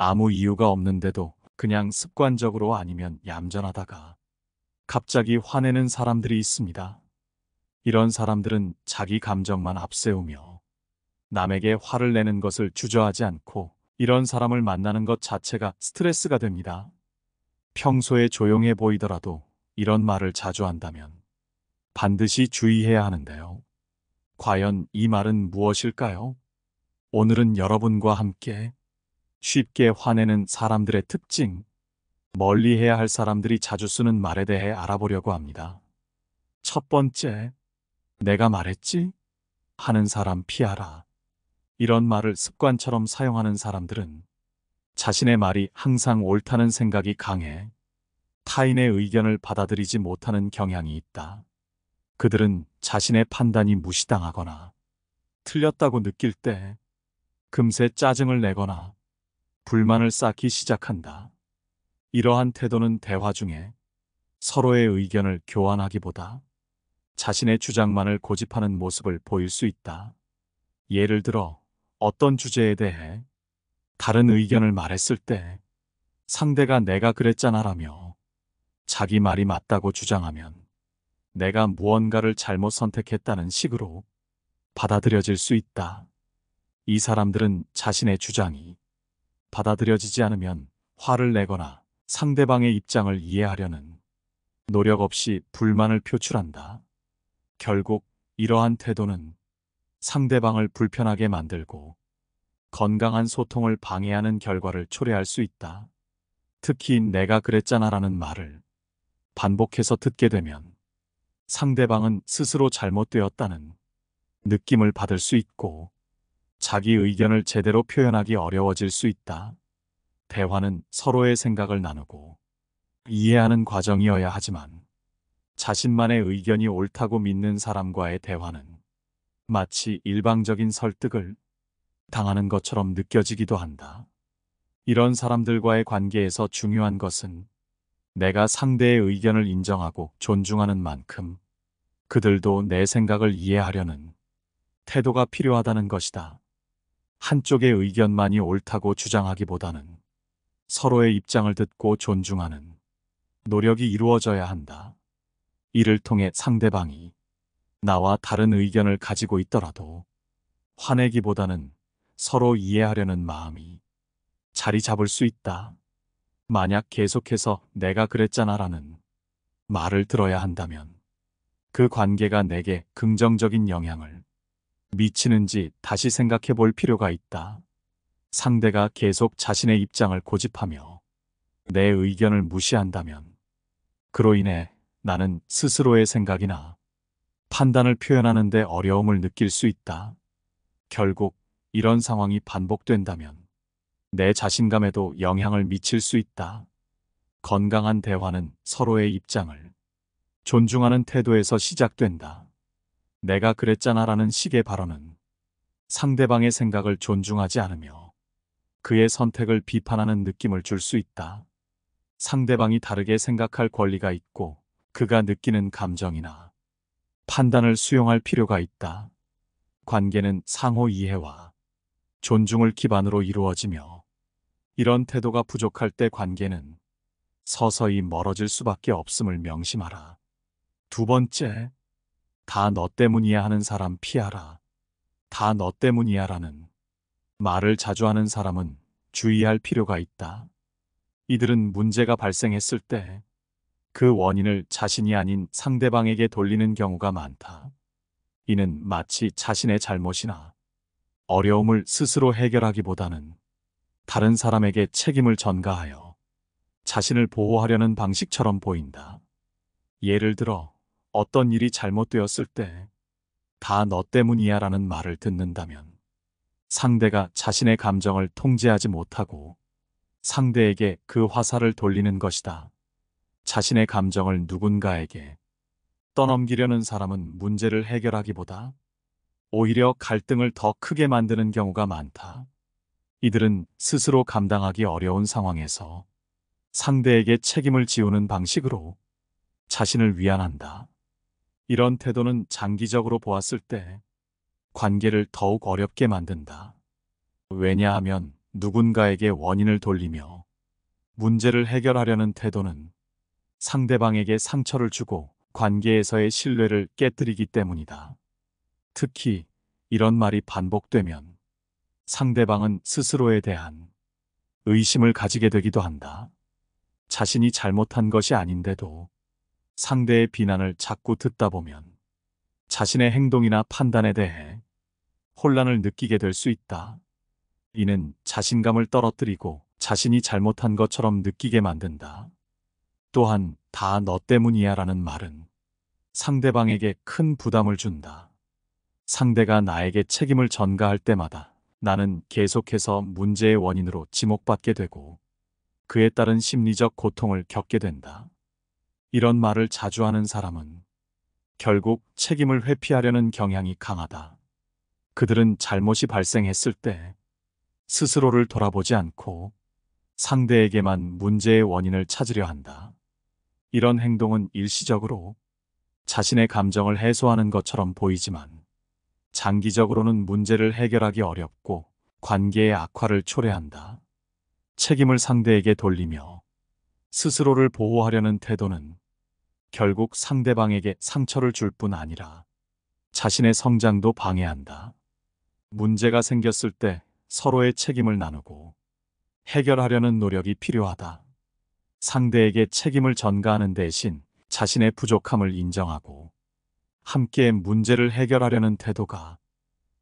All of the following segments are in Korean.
아무 이유가 없는데도 그냥 습관적으로 아니면 얌전하다가 갑자기 화내는 사람들이 있습니다. 이런 사람들은 자기 감정만 앞세우며 남에게 화를 내는 것을 주저하지 않고 이런 사람을 만나는 것 자체가 스트레스가 됩니다. 평소에 조용해 보이더라도 이런 말을 자주 한다면 반드시 주의해야 하는데요. 과연 이 말은 무엇일까요? 오늘은 여러분과 함께 쉽게 화내는 사람들의 특징, 멀리해야 할 사람들이 자주 쓰는 말에 대해 알아보려고 합니다. 첫 번째, 내가 말했지? 하는 사람 피하라. 이런 말을 습관처럼 사용하는 사람들은 자신의 말이 항상 옳다는 생각이 강해 타인의 의견을 받아들이지 못하는 경향이 있다. 그들은 자신의 판단이 무시당하거나 틀렸다고 느낄 때 금세 짜증을 내거나 불만을 쌓기 시작한다. 이러한 태도는 대화 중에 서로의 의견을 교환하기보다 자신의 주장만을 고집하는 모습을 보일 수 있다. 예를 들어 어떤 주제에 대해 다른 의견을 말했을 때 상대가 내가 그랬잖아라며 자기 말이 맞다고 주장하면 내가 무언가를 잘못 선택했다는 식으로 받아들여질 수 있다. 이 사람들은 자신의 주장이 받아들여지지 않으면 화를 내거나 상대방의 입장을 이해하려는 노력 없이 불만을 표출한다. 결국 이러한 태도는 상대방을 불편하게 만들고 건강한 소통을 방해하는 결과를 초래할 수 있다. 특히 내가 그랬잖아라는 말을 반복해서 듣게 되면 상대방은 스스로 잘못되었다는 느낌을 받을 수 있고 자기 의견을 제대로 표현하기 어려워질 수 있다. 대화는 서로의 생각을 나누고 이해하는 과정이어야 하지만 자신만의 의견이 옳다고 믿는 사람과의 대화는 마치 일방적인 설득을 당하는 것처럼 느껴지기도 한다. 이런 사람들과의 관계에서 중요한 것은 내가 상대의 의견을 인정하고 존중하는 만큼 그들도 내 생각을 이해하려는 태도가 필요하다는 것이다. 한쪽의 의견만이 옳다고 주장하기보다는 서로의 입장을 듣고 존중하는 노력이 이루어져야 한다. 이를 통해 상대방이 나와 다른 의견을 가지고 있더라도 화내기보다는 서로 이해하려는 마음이 자리 잡을 수 있다. 만약 계속해서 내가 그랬잖아라는 말을 들어야 한다면 그 관계가 내게 긍정적인 영향을 미치는지 다시 생각해 볼 필요가 있다. 상대가 계속 자신의 입장을 고집하며 내 의견을 무시한다면 그로 인해 나는 스스로의 생각이나 판단을 표현하는 데 어려움을 느낄 수 있다. 결국 이런 상황이 반복된다면 내 자신감에도 영향을 미칠 수 있다. 건강한 대화는 서로의 입장을 존중하는 태도에서 시작된다. 내가 그랬잖아라는 식의 발언은 상대방의 생각을 존중하지 않으며 그의 선택을 비판하는 느낌을 줄 수 있다. 상대방이 다르게 생각할 권리가 있고 그가 느끼는 감정이나 판단을 수용할 필요가 있다. 관계는 상호 이해와 존중을 기반으로 이루어지며 이런 태도가 부족할 때 관계는 서서히 멀어질 수밖에 없음을 명심하라. 두 번째, 다 너 때문이야 하는 사람 피하라. 다 너 때문이야 라는 말을 자주 하는 사람은 주의할 필요가 있다. 이들은 문제가 발생했을 때 그 원인을 자신이 아닌 상대방에게 돌리는 경우가 많다. 이는 마치 자신의 잘못이나 어려움을 스스로 해결하기보다는 다른 사람에게 책임을 전가하여 자신을 보호하려는 방식처럼 보인다. 예를 들어 어떤 일이 잘못되었을 때 다 너 때문이야 라는 말을 듣는다면 상대가 자신의 감정을 통제하지 못하고 상대에게 그 화살을 돌리는 것이다. 자신의 감정을 누군가에게 떠넘기려는 사람은 문제를 해결하기보다 오히려 갈등을 더 크게 만드는 경우가 많다. 이들은 스스로 감당하기 어려운 상황에서 상대에게 책임을 지우는 방식으로 자신을 위안한다. 이런 태도는 장기적으로 보았을 때 관계를 더욱 어렵게 만든다. 왜냐하면 누군가에게 원인을 돌리며 문제를 해결하려는 태도는 상대방에게 상처를 주고 관계에서의 신뢰를 깨뜨리기 때문이다. 특히 이런 말이 반복되면 상대방은 스스로에 대한 의심을 가지게 되기도 한다. 자신이 잘못한 것이 아닌데도 상대의 비난을 자꾸 듣다 보면 자신의 행동이나 판단에 대해 혼란을 느끼게 될 수 있다. 이는 자신감을 떨어뜨리고 자신이 잘못한 것처럼 느끼게 만든다. 또한 다 너 때문이야 라는 말은 상대방에게 큰 부담을 준다. 상대가 나에게 책임을 전가할 때마다 나는 계속해서 문제의 원인으로 지목받게 되고 그에 따른 심리적 고통을 겪게 된다. 이런 말을 자주 하는 사람은 결국 책임을 회피하려는 경향이 강하다. 그들은 잘못이 발생했을 때 스스로를 돌아보지 않고 상대에게만 문제의 원인을 찾으려 한다. 이런 행동은 일시적으로 자신의 감정을 해소하는 것처럼 보이지만 장기적으로는 문제를 해결하기 어렵고 관계의 악화를 초래한다. 책임을 상대에게 돌리며 스스로를 보호하려는 태도는 결국 상대방에게 상처를 줄 뿐 아니라 자신의 성장도 방해한다. 문제가 생겼을 때 서로의 책임을 나누고 해결하려는 노력이 필요하다. 상대에게 책임을 전가하는 대신 자신의 부족함을 인정하고 함께 문제를 해결하려는 태도가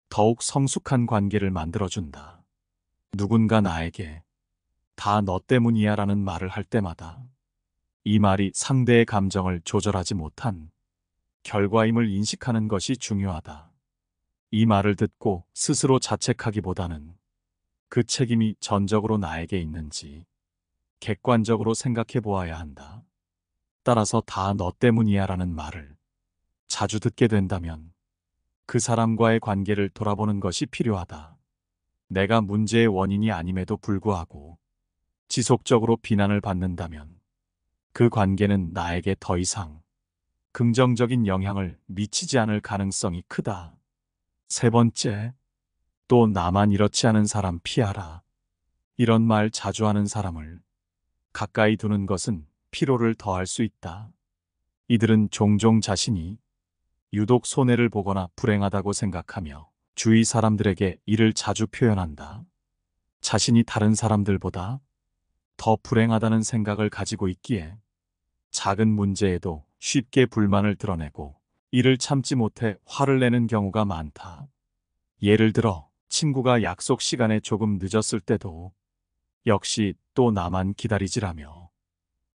더욱 성숙한 관계를 만들어준다. 누군가 나에게 다 너 때문이야 라는 말을 할 때마다 이 말이 상대의 감정을 조절하지 못한 결과임을 인식하는 것이 중요하다. 이 말을 듣고 스스로 자책하기보다는 그 책임이 전적으로 나에게 있는지 객관적으로 생각해 보아야 한다. 따라서 다 너 때문이야 라는 말을 자주 듣게 된다면 그 사람과의 관계를 돌아보는 것이 필요하다. 내가 문제의 원인이 아님에도 불구하고 지속적으로 비난을 받는다면 그 관계는 나에게 더 이상 긍정적인 영향을 미치지 않을 가능성이 크다. 세 번째, 또 나만 이렇지 않은 사람 피하라. 이런 말 자주 하는 사람을 가까이 두는 것은 피로를 더할 수 있다. 이들은 종종 자신이 유독 손해를 보거나 불행하다고 생각하며 주위 사람들에게 이를 자주 표현한다. 자신이 다른 사람들보다 더 불행하다는 생각을 가지고 있기에 작은 문제에도 쉽게 불만을 드러내고 이를 참지 못해 화를 내는 경우가 많다. 예를 들어 친구가 약속 시간에 조금 늦었을 때도 역시 또 나만 기다리지라며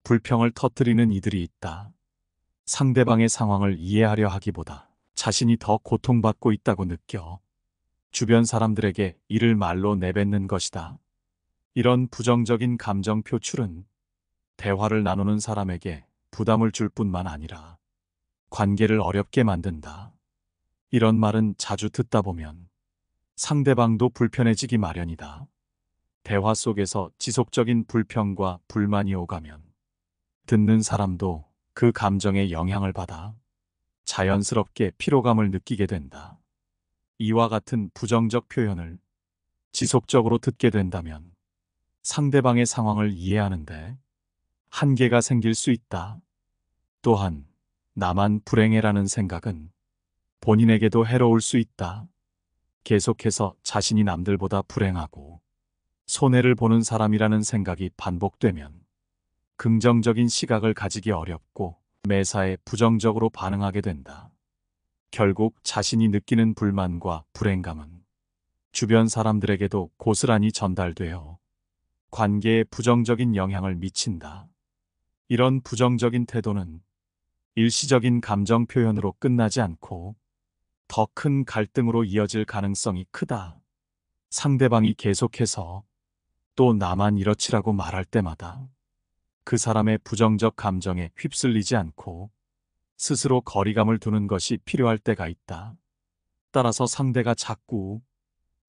불평을 터뜨리는 이들이 있다. 상대방의 상황을 이해하려 하기보다 자신이 더 고통받고 있다고 느껴 주변 사람들에게 이를 말로 내뱉는 것이다. 이런 부정적인 감정 표출은 대화를 나누는 사람에게 부담을 줄 뿐만 아니라 관계를 어렵게 만든다. 이런 말은 자주 듣다 보면 상대방도 불편해지기 마련이다. 대화 속에서 지속적인 불평과 불만이 오가면 듣는 사람도 그 감정에 영향을 받아 자연스럽게 피로감을 느끼게 된다. 이와 같은 부정적 표현을 지속적으로 듣게 된다면 상대방의 상황을 이해하는데 한계가 생길 수 있다. 또한 나만 불행해라는 생각은 본인에게도 해로울 수 있다. 계속해서 자신이 남들보다 불행하고 손해를 보는 사람이라는 생각이 반복되면 긍정적인 시각을 가지기 어렵고 매사에 부정적으로 반응하게 된다. 결국 자신이 느끼는 불만과 불행감은 주변 사람들에게도 고스란히 전달되어 관계에 부정적인 영향을 미친다. 이런 부정적인 태도는 일시적인 감정 표현으로 끝나지 않고 더 큰 갈등으로 이어질 가능성이 크다. 상대방이 계속해서 또 나만 이렇지라고 말할 때마다 그 사람의 부정적 감정에 휩쓸리지 않고 스스로 거리감을 두는 것이 필요할 때가 있다. 따라서 상대가 자꾸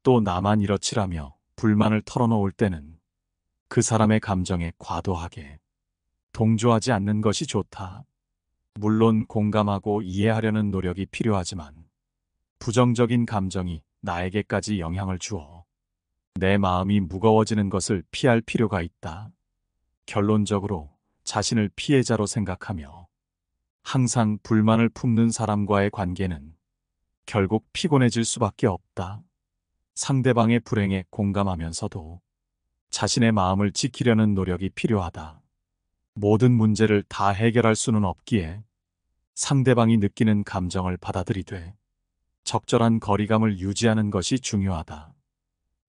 또 나만 이렇지라며 불만을 털어놓을 때는 그 사람의 감정에 과도하게 동조하지 않는 것이 좋다. 물론 공감하고 이해하려는 노력이 필요하지만 부정적인 감정이 나에게까지 영향을 주어 내 마음이 무거워지는 것을 피할 필요가 있다. 결론적으로 자신을 피해자로 생각하며 항상 불만을 품는 사람과의 관계는 결국 피곤해질 수밖에 없다. 상대방의 불행에 공감하면서도 자신의 마음을 지키려는 노력이 필요하다. 모든 문제를 다 해결할 수는 없기에 상대방이 느끼는 감정을 받아들이되 적절한 거리감을 유지하는 것이 중요하다.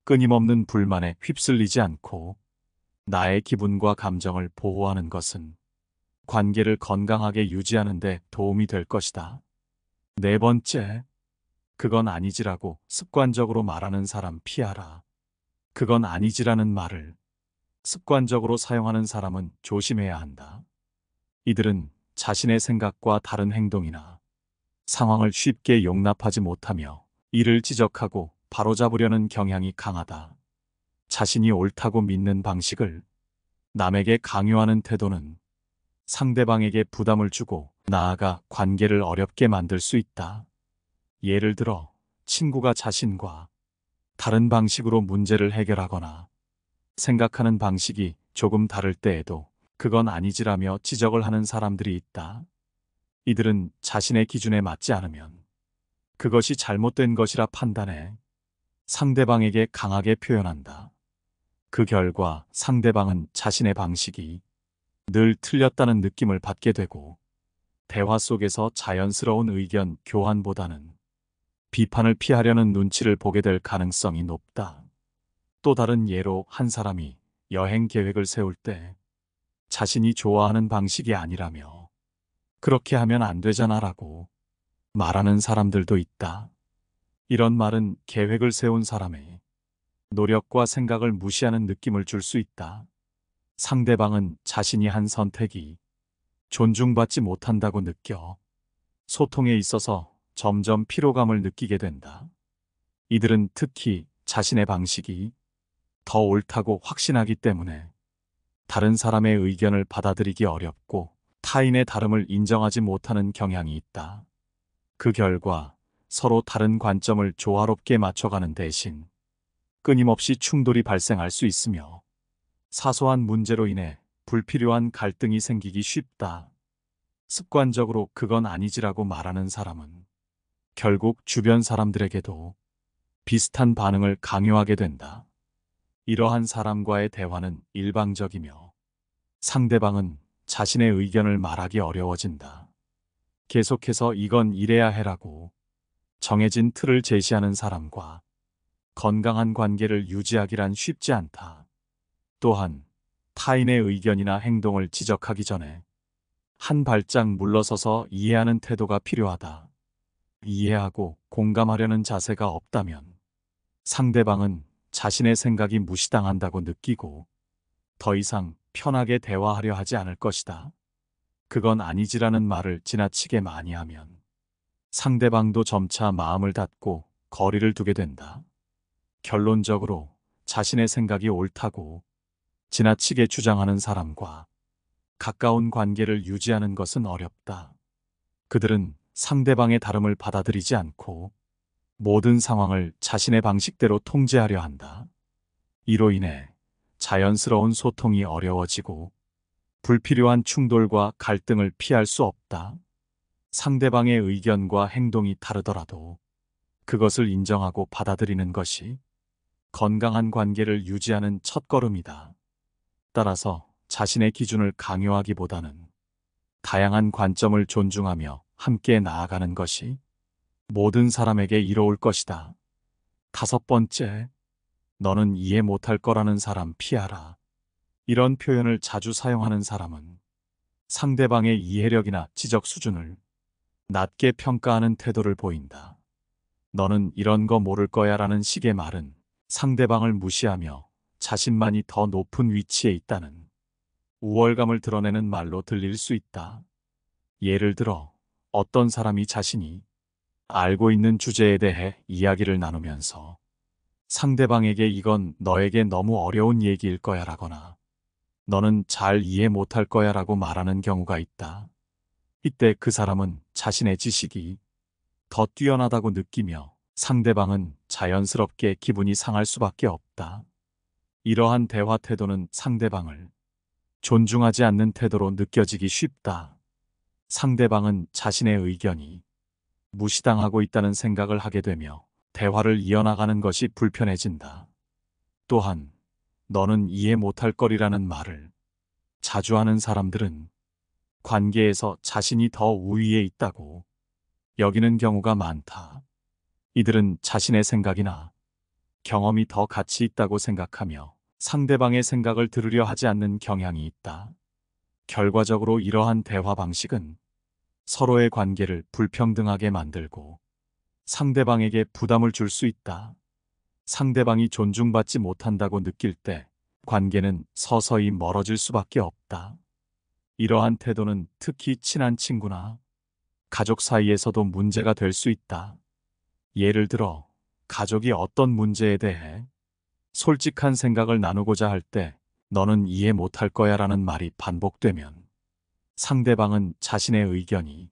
끊임없는 불만에 휩쓸리지 않고 나의 기분과 감정을 보호하는 것은 관계를 건강하게 유지하는 데 도움이 될 것이다. 네 번째, 그건 아니지라고 습관적으로 말하는 사람 피하라. 그건 아니지라는 말을 습관적으로 사용하는 사람은 조심해야 한다. 이들은 자신의 생각과 다른 행동이나 상황을 쉽게 용납하지 못하며 이를 지적하고 바로잡으려는 경향이 강하다. 자신이 옳다고 믿는 방식을 남에게 강요하는 태도는 상대방에게 부담을 주고 나아가 관계를 어렵게 만들 수 있다. 예를 들어 친구가 자신과 다른 방식으로 문제를 해결하거나 생각하는 방식이 조금 다를 때에도 그건 아니지라며 지적을 하는 사람들이 있다. 이들은 자신의 기준에 맞지 않으면 그것이 잘못된 것이라 판단해 상대방에게 강하게 표현한다. 그 결과 상대방은 자신의 방식이 늘 틀렸다는 느낌을 받게 되고 대화 속에서 자연스러운 의견 교환보다는 비판을 피하려는 눈치를 보게 될 가능성이 높다. 또 다른 예로 한 사람이 여행 계획을 세울 때 자신이 좋아하는 방식이 아니라며 그렇게 하면 안 되잖아라고 말하는 사람들도 있다. 이런 말은 계획을 세운 사람의 노력과 생각을 무시하는 느낌을 줄 수 있다. 상대방은 자신이 한 선택이 존중받지 못한다고 느껴 소통에 있어서 점점 피로감을 느끼게 된다. 이들은 특히 자신의 방식이 더 옳다고 확신하기 때문에 다른 사람의 의견을 받아들이기 어렵고 타인의 다름을 인정하지 못하는 경향이 있다. 그 결과 서로 다른 관점을 조화롭게 맞춰가는 대신 끊임없이 충돌이 발생할 수 있으며 사소한 문제로 인해 불필요한 갈등이 생기기 쉽다. 습관적으로 그건 아니지라고 말하는 사람은 결국 주변 사람들에게도 비슷한 반응을 강요하게 된다. 이러한 사람과의 대화는 일방적이며 상대방은 자신의 의견을 말하기 어려워진다. 계속해서 이건 이래야 해라고 정해진 틀을 제시하는 사람과 건강한 관계를 유지하기란 쉽지 않다. 또한 타인의 의견이나 행동을 지적하기 전에 한 발짝 물러서서 이해하는 태도가 필요하다. 이해하고 공감하려는 자세가 없다면 상대방은 자신의 생각이 무시당한다고 느끼고 더 이상 편하게 대화하려 하지 않을 것이다. 그건 아니지라는 말을 지나치게 많이 하면 상대방도 점차 마음을 닫고 거리를 두게 된다. 결론적으로 자신의 생각이 옳다고 지나치게 주장하는 사람과 가까운 관계를 유지하는 것은 어렵다. 그들은 상대방의 다름을 받아들이지 않고 모든 상황을 자신의 방식대로 통제하려 한다. 이로 인해 자연스러운 소통이 어려워지고 불필요한 충돌과 갈등을 피할 수 없다. 상대방의 의견과 행동이 다르더라도 그것을 인정하고 받아들이는 것이 건강한 관계를 유지하는 첫걸음이다. 따라서 자신의 기준을 강요하기보다는 다양한 관점을 존중하며 함께 나아가는 것이 모든 사람에게 이로울 것이다. 다섯 번째, 너는 이해 못할 거라는 사람 피하라. 이런 표현을 자주 사용하는 사람은 상대방의 이해력이나 지적 수준을 낮게 평가하는 태도를 보인다. 너는 이런 거 모를 거야 라는 식의 말은 상대방을 무시하며 자신만이 더 높은 위치에 있다는 우월감을 드러내는 말로 들릴 수 있다. 예를 들어 어떤 사람이 자신이 알고 있는 주제에 대해 이야기를 나누면서 상대방에게 이건 너에게 너무 어려운 얘기일 거야 라거나 너는 잘 이해 못할 거야 라고 말하는 경우가 있다. 이때 그 사람은 자신의 지식이 더 뛰어나다고 느끼며 상대방은 자연스럽게 기분이 상할 수밖에 없다. 있다. 이러한 대화 태도는 상대방을 존중하지 않는 태도로 느껴지기 쉽다. 상대방은 자신의 의견이 무시당하고 있다는 생각을 하게 되며 대화를 이어나가는 것이 불편해진다. 또한 너는 이해 못할 거리라는 말을 자주 하는 사람들은 관계에서 자신이 더 우위에 있다고 여기는 경우가 많다. 이들은 자신의 생각이나 경험이 더 가치 있다고 생각하며 상대방의 생각을 들으려 하지 않는 경향이 있다. 결과적으로 이러한 대화 방식은 서로의 관계를 불평등하게 만들고 상대방에게 부담을 줄 수 있다. 상대방이 존중받지 못한다고 느낄 때 관계는 서서히 멀어질 수밖에 없다. 이러한 태도는 특히 친한 친구나 가족 사이에서도 문제가 될 수 있다. 예를 들어, 가족이 어떤 문제에 대해 솔직한 생각을 나누고자 할 때 너는 이해 못할 거야 라는 말이 반복되면 상대방은 자신의 의견이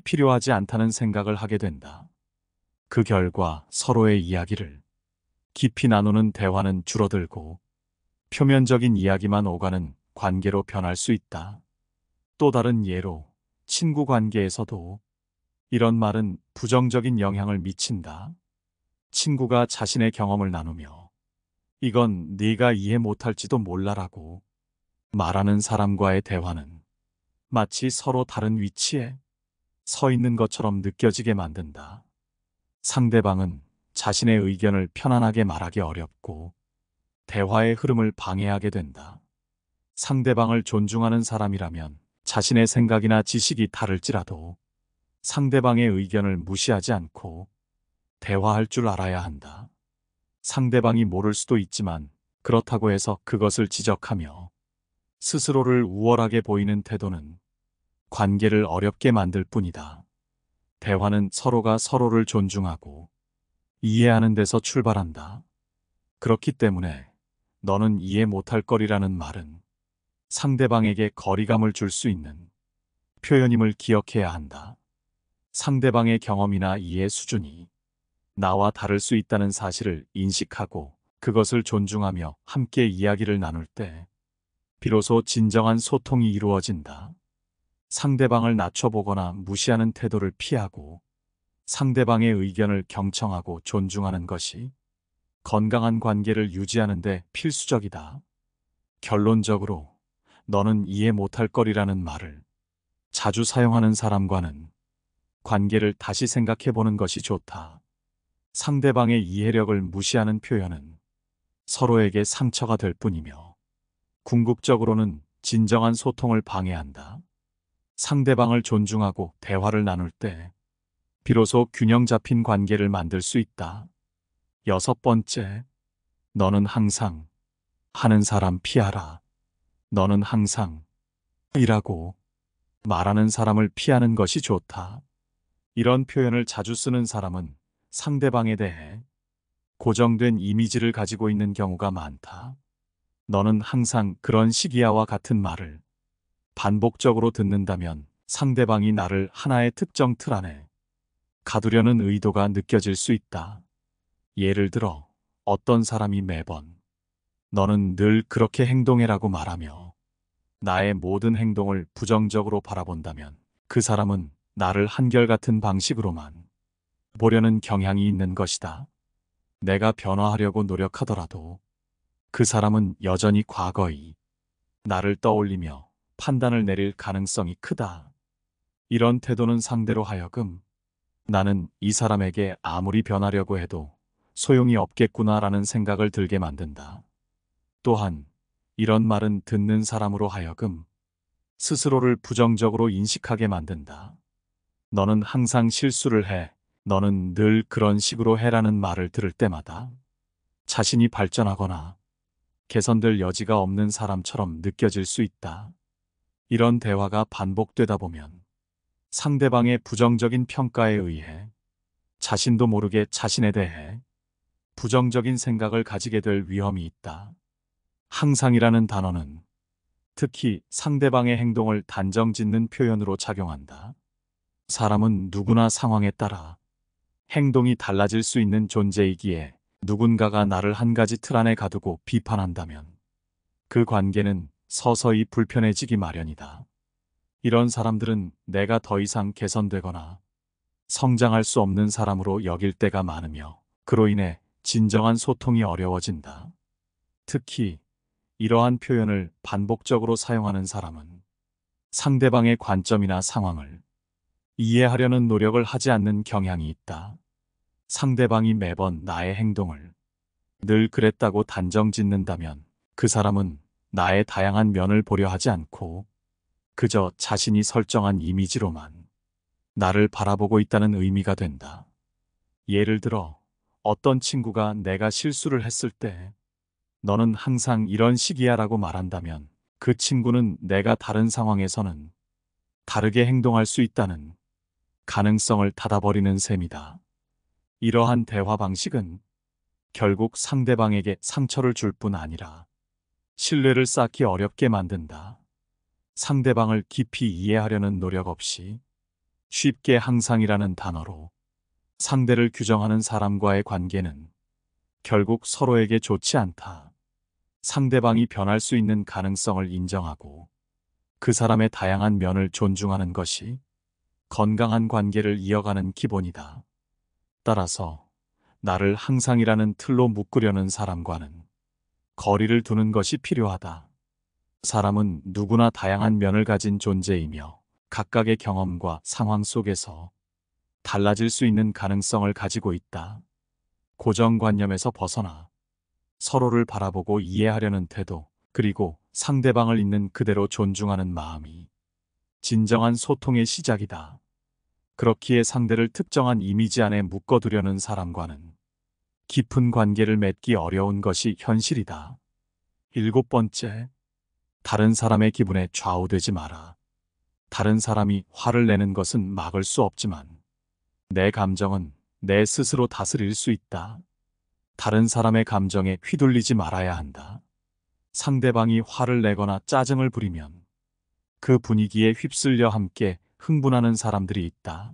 필요하지 않다는 생각을 하게 된다. 그 결과 서로의 이야기를 깊이 나누는 대화는 줄어들고 표면적인 이야기만 오가는 관계로 변할 수 있다. 또 다른 예로 친구 관계에서도 이런 말은 부정적인 영향을 미친다. 친구가 자신의 경험을 나누며 이건 네가 이해 못할지도 몰라라고 말하는 사람과의 대화는 마치 서로 다른 위치에 서 있는 것처럼 느껴지게 만든다. 상대방은 자신의 의견을 편안하게 말하기 어렵고 대화의 흐름을 방해하게 된다. 상대방을 존중하는 사람이라면 자신의 생각이나 지식이 다를지라도 상대방의 의견을 무시하지 않고 대화할 줄 알아야 한다. 상대방이 모를 수도 있지만 그렇다고 해서 그것을 지적하며 스스로를 우월하게 보이는 태도는 관계를 어렵게 만들 뿐이다. 대화는 서로가 서로를 존중하고 이해하는 데서 출발한다. 그렇기 때문에 너는 이해 못할 거리라는 말은 상대방에게 거리감을 줄 수 있는 표현임을 기억해야 한다. 상대방의 경험이나 이해 수준이 나와 다를 수 있다는 사실을 인식하고 그것을 존중하며 함께 이야기를 나눌 때 비로소 진정한 소통이 이루어진다. 상대방을 낮춰보거나 무시하는 태도를 피하고 상대방의 의견을 경청하고 존중하는 것이 건강한 관계를 유지하는 데 필수적이다. 결론적으로 너는 이해 못할 거리라는 말을 자주 사용하는 사람과는 관계를 다시 생각해 보는 것이 좋다. 상대방의 이해력을 무시하는 표현은 서로에게 상처가 될 뿐이며 궁극적으로는 진정한 소통을 방해한다. 상대방을 존중하고 대화를 나눌 때 비로소 균형 잡힌 관계를 만들 수 있다. 6번째, 너는 항상 하는 사람 피하라. 너는 항상 이라고 말하는 사람을 피하는 것이 좋다. 이런 표현을 자주 쓰는 사람은 상대방에 대해 고정된 이미지를 가지고 있는 경우가 많다. 너는 항상 그런 시기야와 같은 말을 반복적으로 듣는다면 상대방이 나를 하나의 특정 틀 안에 가두려는 의도가 느껴질 수 있다. 예를 들어 어떤 사람이 매번 너는 늘 그렇게 행동해라고 말하며 나의 모든 행동을 부정적으로 바라본다면 그 사람은 나를 한결같은 방식으로만 보려는 경향이 있는 것이다. 내가 변화하려고 노력하더라도 그 사람은 여전히 과거의 나를 떠올리며 판단을 내릴 가능성이 크다. 이런 태도는 상대로 하여금 나는 이 사람에게 아무리 변하려고 해도 소용이 없겠구나라는 생각을 들게 만든다. 또한 이런 말은 듣는 사람으로 하여금 스스로를 부정적으로 인식하게 만든다. 너는 항상 실수를 해. 너는 늘 그런 식으로 해라는 말을 들을 때마다 자신이 발전하거나 개선될 여지가 없는 사람처럼 느껴질 수 있다. 이런 대화가 반복되다 보면 상대방의 부정적인 평가에 의해 자신도 모르게 자신에 대해 부정적인 생각을 가지게 될 위험이 있다. 항상이라는 단어는 특히 상대방의 행동을 단정짓는 표현으로 작용한다. 사람은 누구나 상황에 따라 행동이 달라질 수 있는 존재이기에 누군가가 나를 한 가지 틀 안에 가두고 비판한다면 그 관계는 서서히 불편해지기 마련이다. 이런 사람들은 내가 더 이상 개선되거나 성장할 수 없는 사람으로 여길 때가 많으며 그로 인해 진정한 소통이 어려워진다. 특히 이러한 표현을 반복적으로 사용하는 사람은 상대방의 관점이나 상황을 이해하려는 노력을 하지 않는 경향이 있다. 상대방이 매번 나의 행동을 늘 그랬다고 단정 짓는다면 그 사람은 나의 다양한 면을 보려 하지 않고 그저 자신이 설정한 이미지로만 나를 바라보고 있다는 의미가 된다. 예를 들어 어떤 친구가 내가 실수를 했을 때 너는 항상 이런 식이야 라고 말한다면 그 친구는 내가 다른 상황에서는 다르게 행동할 수 있다는 가능성을 닫아버리는 셈이다. 이러한 대화 방식은 결국 상대방에게 상처를 줄 뿐 아니라 신뢰를 쌓기 어렵게 만든다. 상대방을 깊이 이해하려는 노력 없이 쉽게 항상이라는 단어로 상대를 규정하는 사람과의 관계는 결국 서로에게 좋지 않다. 상대방이 변할 수 있는 가능성을 인정하고 그 사람의 다양한 면을 존중하는 것이 건강한 관계를 이어가는 기본이다. 따라서 나를 항상이라는 틀로 묶으려는 사람과는 거리를 두는 것이 필요하다. 사람은 누구나 다양한 면을 가진 존재이며 각각의 경험과 상황 속에서 달라질 수 있는 가능성을 가지고 있다. 고정관념에서 벗어나 서로를 바라보고 이해하려는 태도, 그리고 상대방을 있는 그대로 존중하는 마음이 진정한 소통의 시작이다. 그렇기에 상대를 특정한 이미지 안에 묶어두려는 사람과는 깊은 관계를 맺기 어려운 것이 현실이다. 7번째, 다른 사람의 기분에 좌우되지 마라. 다른 사람이 화를 내는 것은 막을 수 없지만 내 감정은 내 스스로 다스릴 수 있다. 다른 사람의 감정에 휘둘리지 말아야 한다. 상대방이 화를 내거나 짜증을 부리면 그 분위기에 휩쓸려 함께 흥분하는 사람들이 있다.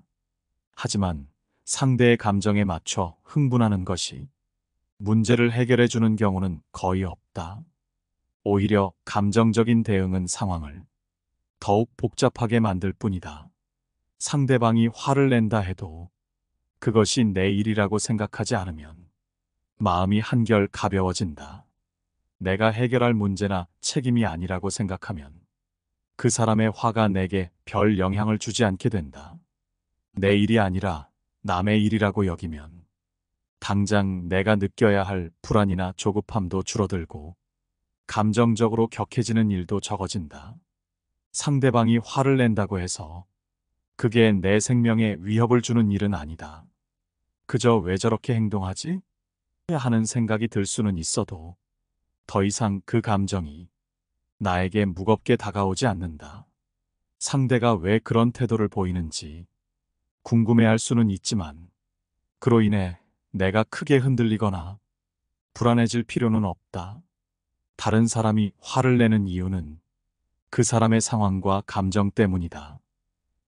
하지만 상대의 감정에 맞춰 흥분하는 것이 문제를 해결해 주는 경우는 거의 없다. 오히려 감정적인 대응은 상황을 더욱 복잡하게 만들 뿐이다. 상대방이 화를 낸다 해도 그것이 내 일이라고 생각하지 않으면 마음이 한결 가벼워진다. 내가 해결할 문제나 책임이 아니라고 생각하면 그 사람의 화가 내게 별 영향을 주지 않게 된다. 내 일이 아니라 남의 일이라고 여기면 당장 내가 느껴야 할 불안이나 조급함도 줄어들고 감정적으로 격해지는 일도 적어진다. 상대방이 화를 낸다고 해서 그게 내 생명에 위협을 주는 일은 아니다. 그저 왜 저렇게 행동하지? 하는 생각이 들 수는 있어도 더 이상 그 감정이 나에게 무겁게 다가오지 않는다. 상대가 왜 그런 태도를 보이는지 궁금해할 수는 있지만 그로 인해 내가 크게 흔들리거나 불안해질 필요는 없다. 다른 사람이 화를 내는 이유는 그 사람의 상황과 감정 때문이다.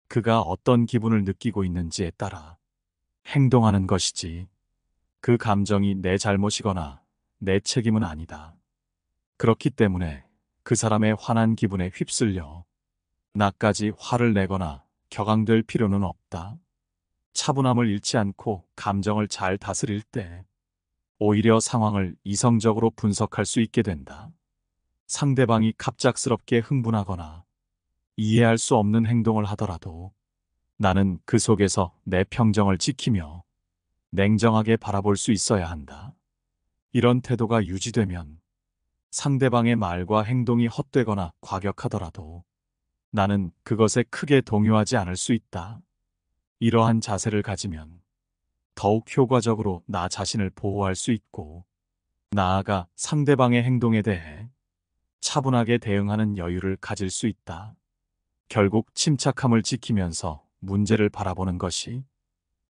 그가 어떤 기분을 느끼고 있는지에 따라 행동하는 것이지 그 감정이 내 잘못이거나 내 책임은 아니다. 그렇기 때문에 그 사람의 화난 기분에 휩쓸려 나까지 화를 내거나 격앙될 필요는 없다. 차분함을 잃지 않고 감정을 잘 다스릴 때 오히려 상황을 이성적으로 분석할 수 있게 된다. 상대방이 갑작스럽게 흥분하거나 이해할 수 없는 행동을 하더라도 나는 그 속에서 내 평정을 지키며 냉정하게 바라볼 수 있어야 한다. 이런 태도가 유지되면 상대방의 말과 행동이 헛되거나 과격하더라도 나는 그것에 크게 동요하지 않을 수 있다. 이러한 자세를 가지면 더욱 효과적으로 나 자신을 보호할 수 있고 나아가 상대방의 행동에 대해 차분하게 대응하는 여유를 가질 수 있다. 결국 침착함을 지키면서 문제를 바라보는 것이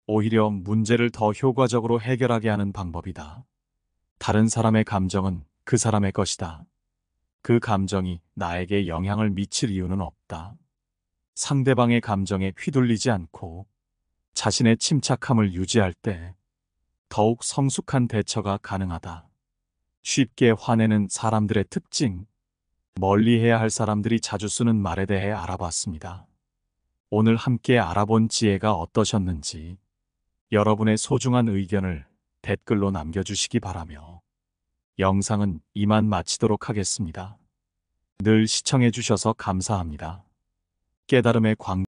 오히려 문제를 더 효과적으로 해결하게 하는 방법이다. 다른 사람의 감정은 그 사람의 것이다. 그 감정이 나에게 영향을 미칠 이유는 없다. 상대방의 감정에 휘둘리지 않고 자신의 침착함을 유지할 때 더욱 성숙한 대처가 가능하다. 쉽게 화내는 사람들의 특징. 멀리해야 할 사람들이 자주 쓰는 말에 대해 알아봤습니다. 오늘 함께 알아본 지혜가 어떠셨는지 여러분의 소중한 의견을 댓글로 남겨주시기 바라며 영상은 이만 마치도록 하겠습니다. 늘 시청해주셔서 감사합니다. 깨달음의 광